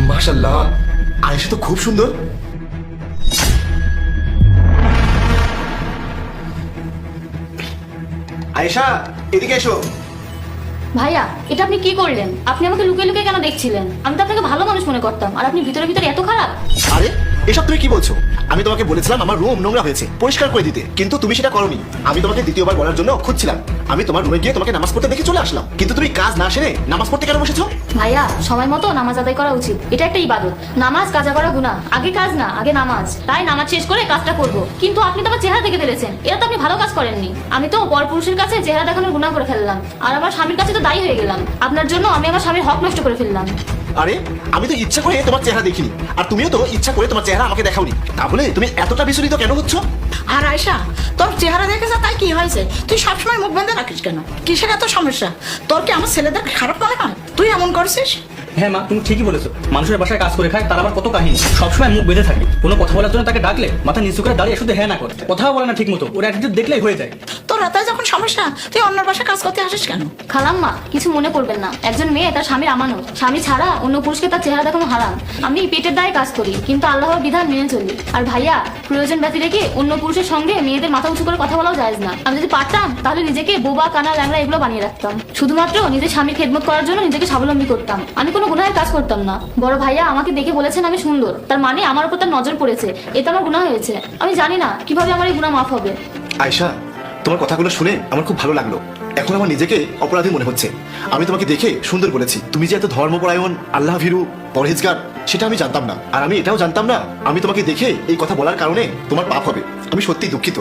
মাশাআল্লাহ, আয়েশা তো খুব সুন্দর। আয়েশা, এদিকে এসো। ভাইয়া, এটা আপনি কি করলেন? আপনি আমাকে লুকিয়ে লুকিয়ে কেন দেখছিলেন? আমি তো আপনাকে ভালো মানুষ মনে করতাম, আর আপনি ভিতরে ভিতরে এত খারাপ। আরে এসব তুমি কি বলছো? আমি তোমাকে বলেছিলাম আমার রুম নোংরা হয়েছে, পরিষ্কার করে দিতে, কিন্তু তুমি সেটা করোনি। আমি তোমাকে দ্বিতীয়বার বলার জন্য খুঁজছিলাম। আমি তোমার রুমে গিয়ে তোমাকে নামাজ পড়তে দেখে চলে আসলাম, কিন্তু তুমি কাজ না সেরে নামাজ পড়তে কেন বসেছো? ভাইয়া, সময় মতো নামাজ আদায় করা উচিত, এটা একটা ইবাদত। নামাজ কাজা করা গুনাহ। আগে কাজ না, আগে নামাজ। তাই নামাজ শেষ করে কাজটা করব। কিন্তু আপনি তো আমার চেহারা দেখে ফেলেছেন, এটা তো আপনি ভালো কাজ করেননি। আমি তো পরপুরুষের কাছে চেহারা দেখানোর গুনাহ করে ফেললাম, আর আমার স্বামীর কাছে তো দায়ী হয়ে গেলাম। আপনার জন্য আমি আমার স্বামীর হক নষ্ট করে ফেললাম। আরে আমি তো ইচ্ছা করে তোমার চেহারা দেখিনি, আর তুমিও তো ইচ্ছা করে তোমার চেহারা আমাকে দেখাওনি। তাহলে তুমি এতটা বিচলিত কেন হচ্ছ? আর আয়শা, তোর চেহারা দেখেছে তাই কি হয়েছে? তুই সবসময় মুখ বেঁধে রাখিস কেন? কিসের এত সমস্যা? তোর কি আমার ছেলেদের খারাপ মনে হয়? তুই এমন করছিস? হ্যাঁ মা, তুমি ঠিকই বলেছো। মানুষের বাসায় কাজ করে খায়, তার আবার কত কাহিনী। সবসময় মুখ বেঁধে থাকে। কোনো কথা বলার জন্য তাকে ডাকলে মাথা নিচু করে দাঁড়িয়ে শুধু হ্যাঁ না করে, কথাও বলে না ঠিক মতো। ওর অ্যাটিটিউড দেখলেই হয়ে যায়। তোর এতই যখন সমস্যা, তুই অন্যের বাসায় কাজ করতে আসিস কেন? খালাম্মা, কিছু মনে করবেন না। একজন মেয়ে তার স্বামীর আমানত। স্বামী ছাড়া অন্য পুরুষকে তার চেহারা দেখানো হারাম। আমি পেটের দায়ে কাজ করি, কিন্তু আল্লাহর বিধান মেনে চলি। আর ভাইয়া, প্রয়োজন ব্যতি রেখে অন্য পুরুষের সঙ্গে মেয়েদের মাথা উঁচু করে কথা বলাও জায়েজ না। আমি যদি পারতাম তাহলে নিজেকে বোবা, কানা, ল্যাংড়া এগুলো বানিয়ে রাখতাম। শুধুমাত্র নিজের স্বামীর খেদমত করার জন্য নিজেকে স্বাবলম্বী করতাম। আমি কোনো গুনাহের কাজ করতাম না। বড় ভাইয়া আমাকে দেখে বলেছেন আমি সুন্দর, তার মানে আমার উপর তার নজর পড়েছে, এতে আমার গুনাহ হয়েছে। আমি জানি না কিভাবে আমার এই গুনাহ মাফ হবে। আয়েশা, তোমার কথাগুলো শুনে আমার খুব ভালো লাগলো। এখন আমার নিজেকে অপরাধী মনে হচ্ছে। আমি তোমাকে দেখে সুন্দর বলেছি। তুমি যে এত ধর্মপরায়ণ, আল্লাহ ভীরু, পরহেজগার, সেটা আমি জানতাম না। আর আমি এটাও জানতাম না আমি তোমাকে দেখে এই কথা বলার কারণে তোমার পাপ হবে। আমি সত্যি দুঃখিত।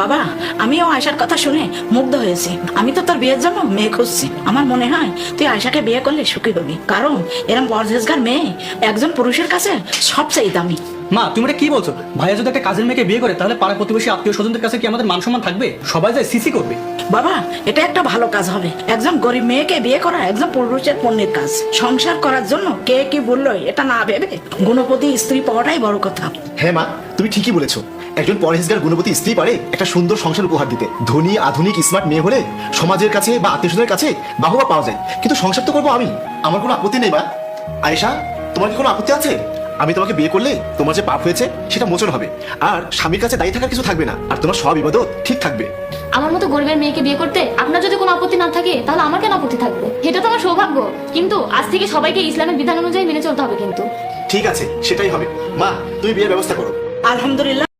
বাবা, আমিও আয়শার কথা শুনে মুগ্ধ হয়েছি। আমি তো তোর বিয়ের জন্য মেয়ে খুঁজছি। আমার মনে হয় তুই আয়শাকে বিয়ে করলে সুখী হবি, কারণ এরম পরহেজগার মেয়ে একজন পুরুষের কাছে সবচেয়ে দামি। মা, তুমি এটা কি বলছো? ভাইয়া যদি একটা কাজের মেয়েকে বিয়ে করে, তাহলে পাড়া প্রতিবেশী, আত্মীয় স্বজনদের কাছে কি আমাদের মান সম্মান থাকবে? সবাই যায় সিসি করবে। বাবা, এটা একটা ভালো কাজ হবে। একজন গরিব মেয়েকে বিয়ে করা একজন পুরুষের পুণ্যের কাজ। সংসার করার জন্য কে কি বললো এটা না ভেবে গুণপতি স্ত্রী পাওয়াটাই বড় কথা। হ্যাঁ মা, তুমি ঠিকই বলেছো। একজন পরহেজগার গুণবতী স্ত্রী পারে একটা সুন্দর সংসার উপহার দিতে। ধনী, আধুনিক, স্মার্ট মেয়ে হলে সমাজের কাছে বা আত্মীয়স্বজনের কাছে বাহবা পাওয়া যায়। কিন্তু সংসার তো করবো আমি। আমার কোনো আপত্তি নেই মা। আয়েশা, তোমার কি কোনো আপত্তি আছে? আমি তোমাকে বিয়ে করলে তোমার যে পাপ হয়েছে সেটা মোচন হবে, আর স্বামীর কাছে দায়ী থাকার কিছু থাকবে না, আর তোমার সব ইবাদত ঠিক থাকবে। আমার মতো গরিবের মেয়েকে বিয়ে করতে আপনার যদি কোনো আপত্তি না থাকে, তাহলে আমার কেন আপত্তি থাকবে? এটা তো আমার সৌভাগ্য। কিন্তু আজ থেকে সবাইকে ইসলামের বিধান অনুযায়ী মেনে চলতে হবে। কিন্তু ঠিক আছে, সেটাই হবে। মা, তুমি বিয়ের ব্যবস্থা করো। আলহামদুলিল্লাহ।